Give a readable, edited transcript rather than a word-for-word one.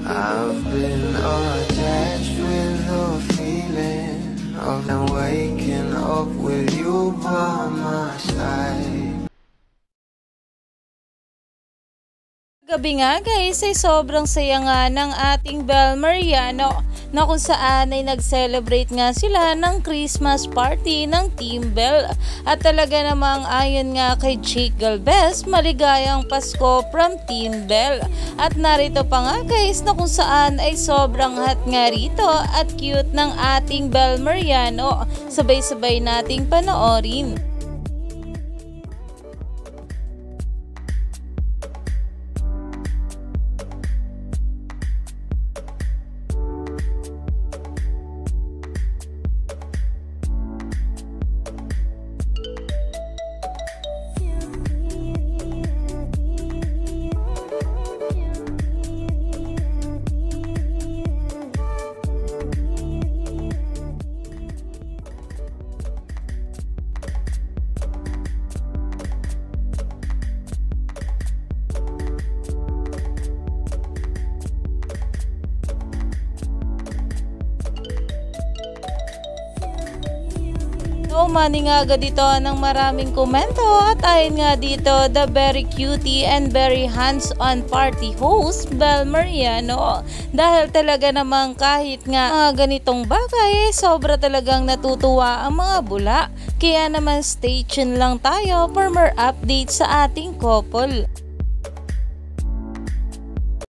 I've been attached with the feeling of them waking up with you by my side. Gabi nga guys ay sobrang saya nga ng ating Bel Mariano na kung saan ay nag-celebrate nga sila ng Christmas party ng Team Bel. At talaga namang ayon nga kay Jake Galvez, maligayang Pasko from Team Bel. At narito pa nga guys na kung saan ay sobrang hot nga rito at cute ng ating Bel Mariano. Sabay-sabay nating panoorin. Umani nga agad dito ng maraming komento at ayon nga dito the very cutie and very hands-on party host Bel Mariano, dahil talaga namang kahit nga mga ganitong bagay sobra talagang natutuwa ang mga bula. Kaya naman stay tuned lang tayo for more updates sa ating couple.